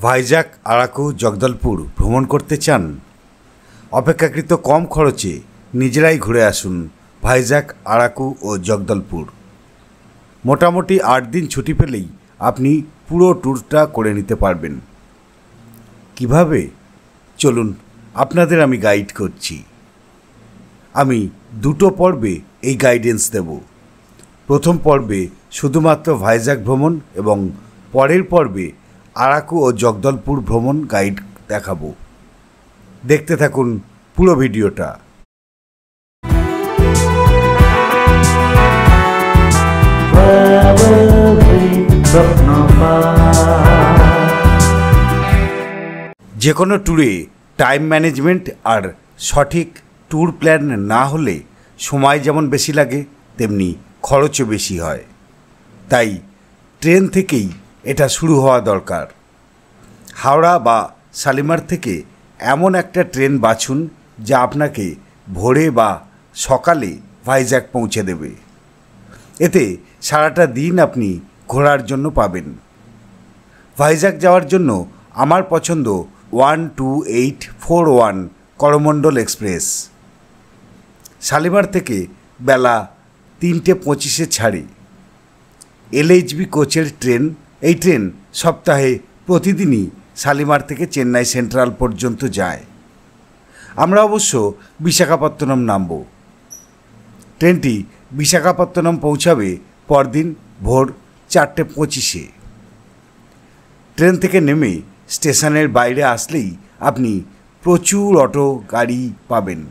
ভাইজ্যাক, আরাকু, জগদলপুর ভ্রমণ করতে চান? অপেক্ষাকৃত কম খরচে নিজেরাই ঘুরে আসুন ভাইজ্যাক, আরাকু ও জগদলপুর। মোটামুটি 8 দিন ছুটি পেলেই আপনি পুরো ট্যুরটা করে নিতে পারবেন। কিভাবে? চলুন আপনাদের আমি গাইড করছি। আমি 2টো পর্বে এই গাইডেন্স দেব। প্রথম পর্বে শুধুমাত্র ভাইজ্যাক ভ্রমণ এবং পরের পর্বে আরাকু ও জগদলপুর ভ্রমণ গাইড দেখাবো। দেখতে থাকুন পুরো ভিডিওটা। যে কোনো ট্যুরে টাইম ম্যানেজমেন্ট আর সঠিক ট্যুর প্ল্যান না হলে সময় যেমন বেশি লাগে তেমনি খরচও বেশি হয়। তাই ট্রেন থেকেই এটা শুরু হওয়া দরকার। হাওড়া বা শালিমার থেকে এমন একটা ট্রেন বাছুন যা আপনাকে ভোরে বা সকালে ভাইজ্যাক পৌঁছে দেবে। এতে সারাটা দিন আপনি ঘোরার জন্য পাবেন। ভাইজ্যাক যাওয়ার জন্য আমার পছন্দ 12841 করমণ্ডল এক্সপ্রেস। শালিমার থেকে বেলা 3:25 ছাড়ে। LHB কোচের ট্রেন। এই ট্রেন সপ্তাহে প্রতিদিনই শালিমার থেকে চেন্নাই সেন্ট্রাল পর্যন্ত যায়। আমরা অবশ্য বিশাখাপত্তনম নামব। ট্রেনটি বিশাখাপত্তনম পৌঁছাবে পরদিন ভোর 4:25। ট্রেন থেকে নেমে স্টেশনের বাইরে আসলেই আপনি প্রচুর অটো গাড়ি পাবেন।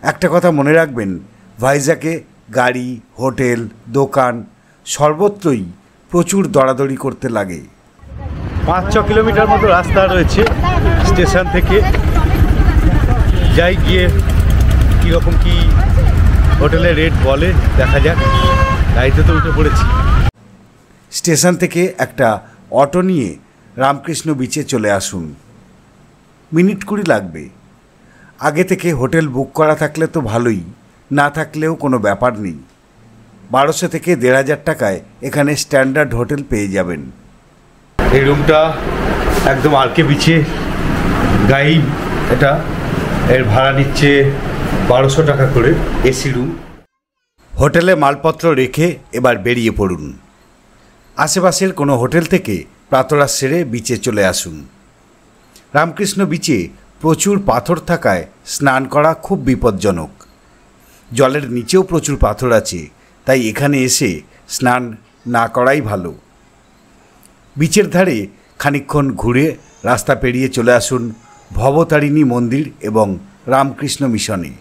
একটা কথা মনে রাখবেন, ভাইজ্যাকে গাড়ি, হোটেল, দোকান সর্বত্রই প্রচুর দরাদরি করতে লাগে। 5-6 কিলোমিটার মতো রাস্তা রয়েছে স্টেশন থেকে। যাই গিয়ে কীরকম কী হোটেলের রেট বলে দেখা যাক। গাড়িতে তো উঠে পড়েছি। স্টেশন থেকে একটা অটো নিয়ে রামকৃষ্ণ বিচে চলে আসুন। মিনিট 20 লাগবে। আগে থেকে হোটেল বুক করা থাকলে তো ভালোই, না থাকলেও কোনো ব্যাপার নেই। 1200 থেকে 1500 টাকায় এখানে স্ট্যান্ডার্ড হোটেল পেয়ে যাবেন। এই রুমটা একদম আরকে বিচে গাই। এটা এর ভাড়া নিচ্ছে 1200 টাকা করে, এসি রুম। হোটেলে মালপত্র রেখে এবার বেরিয়ে পড়ুন। আশেপাশের কোনো হোটেল থেকে প্রাতরাশ সেরে বিচে চলে আসুন। রামকৃষ্ণ বিচে প্রচুর পাথর থাকায় স্নান করা খুব বিপজ্জনক। জলের নিচেও প্রচুর পাথর আছে, তাই এখানে এসে স্নান না করাই ভালো। বিচের ধারে খানিকক্ষণ ঘুরে রাস্তা পেরিয়ে চলে আসুন ভবতারিণী মন্দির এবং রামকৃষ্ণ মিশনে।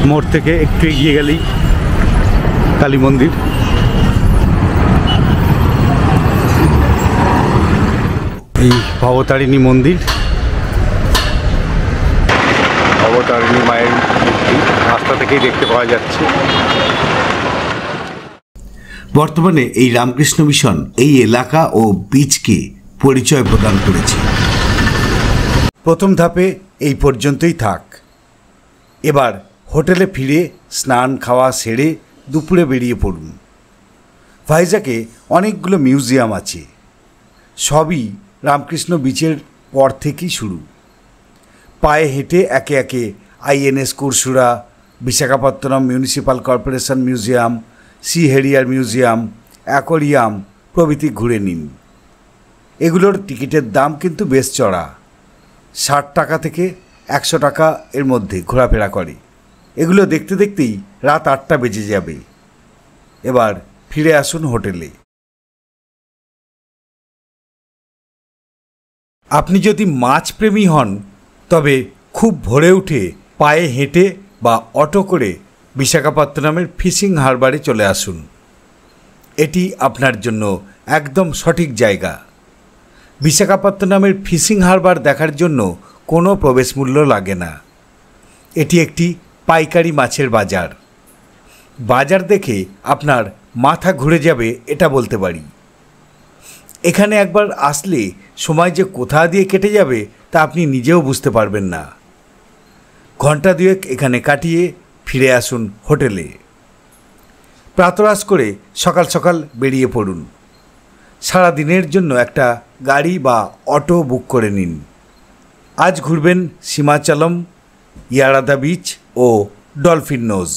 মোড় থেকে একটু এগিয়ে গেলেই কালী মন্দির। এই ভবতারিণী মন্দির, ভবতারিণী মায়ের মূর্তি রাস্তা থেকেই দেখতে পাওয়া যাচ্ছে। বর্তমানে এই রামকৃষ্ণ মিশন এই এলাকা ও বিচকে পরিচয় প্রদান করেছে। প্রথম ধাপে এই পর্যন্তই থাক। এবার হোটেলে ফিরে স্নান খাওয়া সেরে দুপুরে বেরিয়ে পড়ুন। ভাইজ্যাকে অনেকগুলো মিউজিয়াম আছে। সবই রামকৃষ্ণ বিচের পর থেকেই শুরু। পায়ে হেঁটে একে একে INS Kursura, Visakhapatnam municipal corporation museum, sea harrier museum, aquarium প্রভৃতি ঘুরে নিন। এগুলোর টিকিটের দাম কিন্তু বেশ চড়া। 60 টাকা থেকে 100 টাকা এর মধ্যে ঘোরাফেরা করে। এগুলো দেখতে দেখতেই রাত 8টা বেজে যাবে। এবার ফিরে আসুন হোটেলে। আপনি যদি মাছপ্রেমী হন তবে খুব ভোরে উঠে পায়ে হেঁটে বা অটো করে বিশাখাপত্তনমের ফিশিং হারবারে চলে আসুন। এটি আপনার জন্য একদম সঠিক জায়গা। বিশাখাপত্তনমের ফিশিং হারবার দেখার জন্য কোনো প্রবেশ মূল্য লাগে না। এটি একটি পাইকারি মাছের বাজার। বাজার দেখে আপনার মাথা ঘুরে যাবে এটা বলতে পারি। এখানে একবার আসলে সময় যে কোথা দিয়ে কেটে যাবে তা আপনি নিজেও বুঝতে পারবেন না। ঘন্টা দুয়েক এখানে কাটিয়ে ফিরে আসুন হোটেলে। প্রাতরাশ করে সকাল সকাল বেরিয়ে পড়ুন। সারা দিনের জন্য একটা গাড়ি বা অটো বুক করে নিন। আজ ঘুরবেন সীমাচলম, ইয়ারাদা বিচ ও ডলফিন নোজ।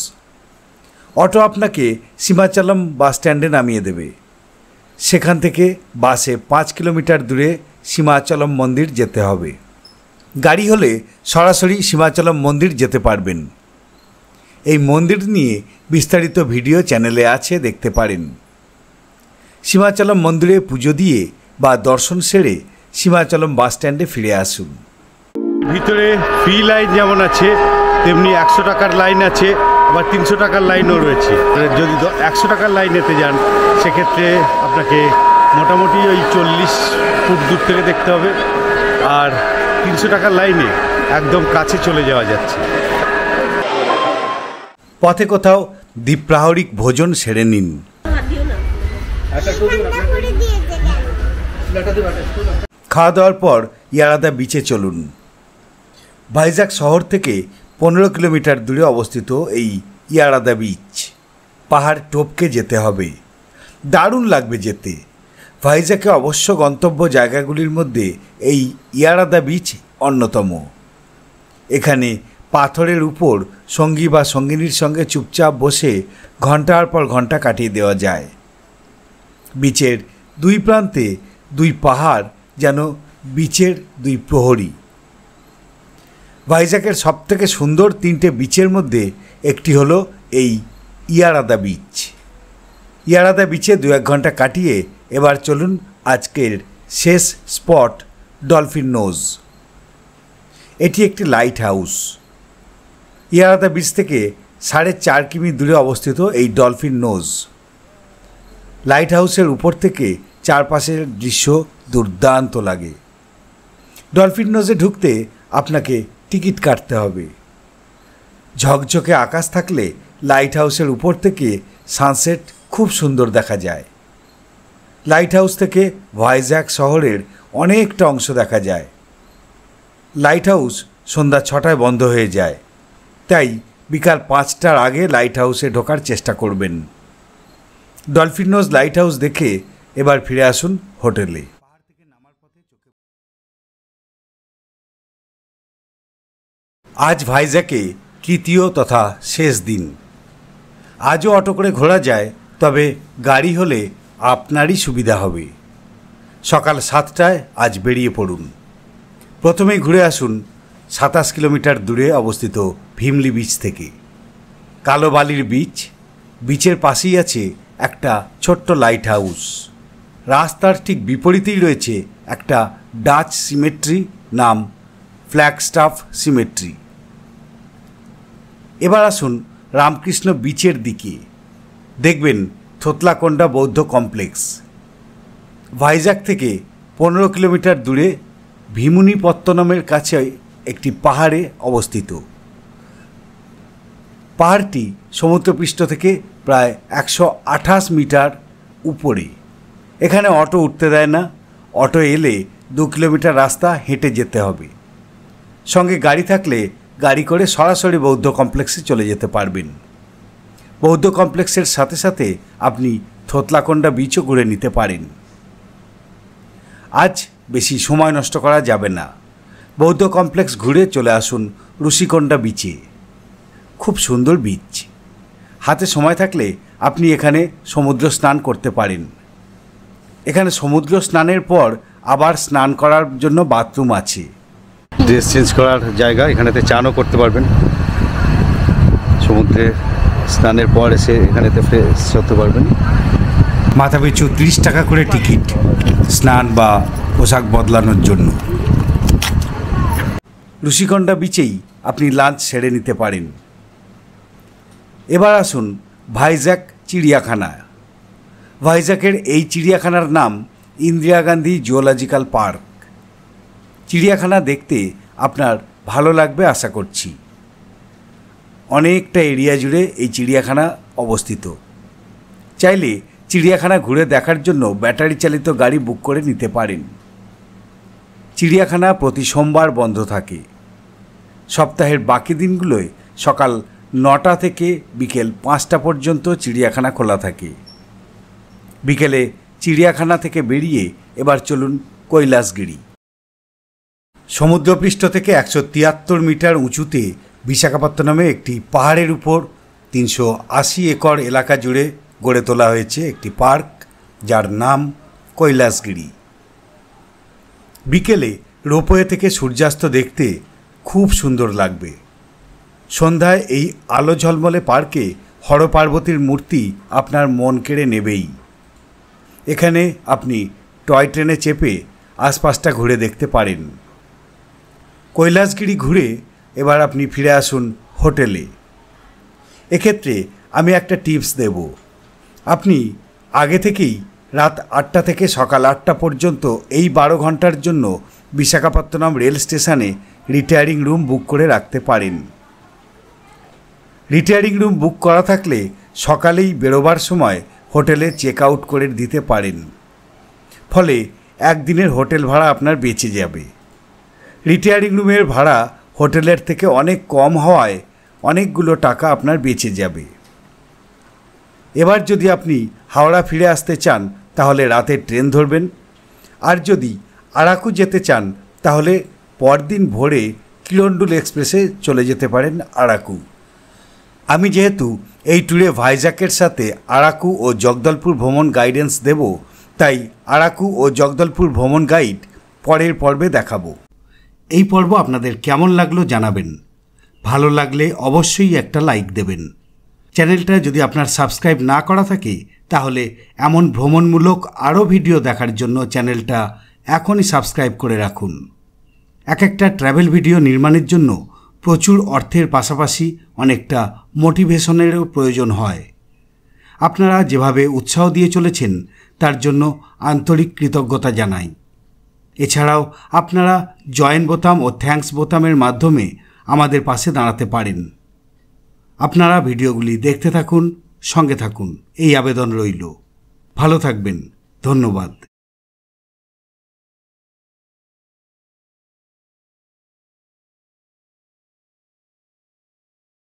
অটো আপনাকে সীমাচলম বাস স্ট্যান্ডে নামিয়ে দেবে। সেখান থেকে বাসে 5 কিলোমিটার দূরে সীমাচলম মন্দির যেতে হবে। গাড়ি হলে সরাসরি সীমাচলম মন্দির যেতে পারবেন। এই মন্দির নিয়ে বিস্তারিত ভিডিও চ্যানেলে আছে, দেখতে পারেন। সীমাচলম মন্দিরে পুজো দিয়ে বা দর্শন সেরে সীমাচলম বাস স্ট্যান্ডে ফিরে আসুন। ভিতরে ফ্রি লাইন যেমন আছে তেমনি 100 টাকার লাইন আছে, আবার 300 টাকার লাইনও রয়েছে। যদি 100 টাকার লাইনেতে যান সেক্ষেত্রে আপনাকে মোটামুটি ওই 40 ফুট দূর থেকে দেখতে হবে, আর 300 টাকার লাইনে একদম কাছে চলে যাওয়া যাচ্ছে। পথে কোথাও দ্বীপ্রাহরিক ভোজন সেরে নিন। খাওয়া দাওয়ার পর ইয়ারাদা বিচে চলুন। ভাইজাগ শহর থেকে 15 কিলোমিটার দূরে অবস্থিত এই ইয়ারাদা বিচ। পাহাড় টপকে যেতে হবে, দারুণ লাগবে যেতে। ভাইজাগে অবশ্য গন্তব্য জায়গাগুলির মধ্যে এই ইয়ারাদা বিচ অন্যতম। এখানে পাথরের উপর সঙ্গী বা সঙ্গিনীর সঙ্গে চুপচাপ বসে ঘন্টার পর ঘন্টা কাটিয়ে দেওয়া যায়। বিচের দুই প্রান্তে দুই পাহাড় যেন বিচের দুই প্রহরী। ভাইজাগের সবথেকে সুন্দর 3টে বিচের মধ্যে একটি হলো এই ইয়ারাদা বিচ। ইয়ারাদা বিচে 2-1 ঘন্টা কাটিয়ে এবার চলুন আজকের শেষ স্পট ডলফিন নোজ। এটি একটি লাইট হাউস। ইয়ারাদা বিচ থেকে 4.5 কিমি দূরে অবস্থিত এই ডলফিন নোজ। লাইট হাউসের উপর থেকে চারপাশের দৃশ্য দুর্দান্ত লাগে। ডলফিন নোজে ঢুকতে আপনাকে টিকিট কাটতে হবে। ঝকঝকে আকাশ থাকলে লাইট হাউসের উপর থেকে সানসেট খুব সুন্দর দেখা যায়। লাইট হাউস থেকে ভাইজাগ শহরের অনেকটা অংশ দেখা যায়। লাইট হাউস সন্ধ্যা 6টায় বন্ধ হয়ে যায়, তাই বিকাল 5টার আগে লাইট হাউসে ঢোকার চেষ্টা করবেন। ডলফিন নোজ লাইট হাউস দেখে এবার ফিরে আসুন হোটেলে। আজ ভাইজাগে তৃতীয় তথা শেষ দিন। আজও অটো করে ঘোরা যায়, তবে গাড়ি হলে আপনারই সুবিধা হবে। সকাল 7টায় আজ বেরিয়ে পড়ুন। প্রথমেই ঘুরে আসুন 27 কিলোমিটার দূরে অবস্থিত ভিমলি বিচ থেকে। কালো বালির বিচ। বিচের পাশেই আছে একটা ছোট্ট লাইট হাউস। রাস্তার ঠিক বিপরীতেই রয়েছে একটা ডাচ সিমেট্রি, নাম ফ্ল্যাগস্টাফ সিমেট্রি। এবার আসুন রামকৃষ্ণ বিচের দিকে। দেখবেন থোতলাকোন্ডা বৌদ্ধ কমপ্লেক্স। ভাইজাগ থেকে 15 কিলোমিটার দূরে ভীমুনিপত্তনমের কাছে একটি পাহাড়ে অবস্থিত। পাহাড়টি সমুদ্রপৃষ্ঠ থেকে প্রায় 128 মিটার উপরে। এখানে অটো উঠতে দেয় না। অটো এলে 2 কিলোমিটার রাস্তা হেঁটে যেতে হবে। সঙ্গে গাড়ি থাকলে গাড়ি করে সরাসরি বৌদ্ধ কমপ্লেক্সে চলে যেতে পারবেন। বৌদ্ধ কমপ্লেক্সের সাথে সাথে আপনি থোতলাকোন্ডা বিচও ঘুরে নিতে পারেন। আজ বেশি সময় নষ্ট করা যাবে না। বৌদ্ধ কমপ্লেক্স ঘুরে চলে আসুন ঋষিকোন্ডা বিচে। খুব সুন্দর বিচ। হাতে সময় থাকলে আপনি এখানে সমুদ্র স্নান করতে পারেন। এখানে সমুদ্র স্নানের পর আবার স্নান করার জন্য বাথরুম আছে। ড্রেস চেঞ্জ করার জায়গা, এখানেতে চানও করতে পারবেন। সমুদ্রে স্নানের পর এসে এখানেতে ফ্রেশ হতে পারবেন। মাথাপিছু 30 টাকা করে টিকিট স্নান বা পোশাক বদলানোর জন্য। ঋষিকোন্ডা বিচেই আপনি লাঞ্চ সেরে নিতে পারেন। এবার আসুন ভাইজাগ চিড়িয়াখানা। ভাইজাগের এই চিড়িয়াখানার নাম ইন্দিরা গান্ধী জুওলজিক্যাল পার্ক। চিড়িয়াখানা দেখতে আপনার ভালো লাগবে আশা করছি। অনেকটা এরিয়া জুড়ে এই চিড়িয়াখানা অবস্থিত। চাইলে চিড়িয়াখানা ঘুরে দেখার জন্য ব্যাটারি চালিত গাড়ি বুক করে নিতে পারেন। চিড়িয়াখানা প্রতি সোমবার বন্ধ থাকে। সপ্তাহের বাকি দিনগুলোয় সকাল 9টা থেকে বিকেল 5টা পর্যন্ত চিড়িয়াখানা খোলা থাকে। বিকেলে চিড়িয়াখানা থেকে বেরিয়ে এবার চলুন কৈলাসগিরি। সমুদ্রপৃষ্ঠ থেকে 173 মিটার উঁচুতে বিশাখাপত্তনমে একটি পাহাড়ের উপর 380 একর এলাকা জুড়ে গড়ে তোলা হয়েছে একটি পার্ক, যার নাম কৈলাসগিরি। বিকেলে রোপওয়ে থেকে সূর্যাস্ত দেখতে খুব সুন্দর লাগবে। সন্ধ্যায় এই আলো ঝলমলে পার্কে হরপার্বতীর মূর্তি আপনার মন কেড়ে নেবেই। এখানে আপনি টয় ট্রেনে চেপে আশপাশটা ঘুরে দেখতে পারেন। কৈলাসগিরি ঘুরে এবার আপনি ফিরে আসুন হোটেলে। এক্ষেত্রে আমি একটা টিপস দেব। আপনি আগে থেকেই রাত 8টা থেকে সকাল 8টা পর্যন্ত এই 12 ঘন্টার জন্য বিশাখাপত্তনম রেল স্টেশনে রিটায়ারিং রুম বুক করে রাখতে পারেন। রিটায়ারিং রুম বুক করা থাকলে সকালেই বেরোবার সময় হোটেলে চেক আউট করে দিতে পারেন। ফলে একদিনের হোটেল ভাড়া আপনার বেঁচে যাবে। রিটায়ারিং রুমের ভাড়া হোটেলের থেকে অনেক কম হওয়ায় অনেকগুলো টাকা আপনার বেঁচে যাবে। এবার যদি আপনি হাওড়া ফিরে আসতে চান তাহলে রাতের ট্রেন ধরবেন, আর যদি আরাকু যেতে চান তাহলে পরদিন ভোরে কিরণডুল এক্সপ্রেসে চলে যেতে পারেন আরাকু। আমি যেহেতু এই ট্যুরে ভাইজ্যাকের সাথে আরাকু ও জগদলপুর ভ্রমণ গাইডেন্স দেব, তাই আরাকু ও জগদলপুর ভ্রমণ গাইড পরের পর্বে দেখাবো। এই পর্ব আপনাদের কেমন লাগলো জানাবেন। ভালো লাগলে অবশ্যই একটা লাইক দেবেন। চ্যানেলটা যদি আপনার সাবস্ক্রাইব না করা থাকে তাহলে এমন ভ্রমণমূলক আরও ভিডিও দেখার জন্য চ্যানেলটা এখনই সাবস্ক্রাইব করে রাখুন। এক একটা ট্র্যাভেল ভিডিও নির্মাণের জন্য প্রচুর অর্থের পাশাপাশি অনেকটা মোটিভেশনেরও প্রয়োজন হয়। আপনারা যেভাবে উৎসাহ দিয়ে চলেছেন তার জন্য আন্তরিক কৃতজ্ঞতা জানাই। এছাড়াও আপনারা জয়েন বোতাম ও থ্যাঙ্কস বোতামের মাধ্যমে আমাদের পাশে দাঁড়াতে পারেন। আপনারা ভিডিওগুলি দেখতে থাকুন, সঙ্গে থাকুন, এই আবেদন রইল। ভালো থাকবেন। ধন্যবাদ।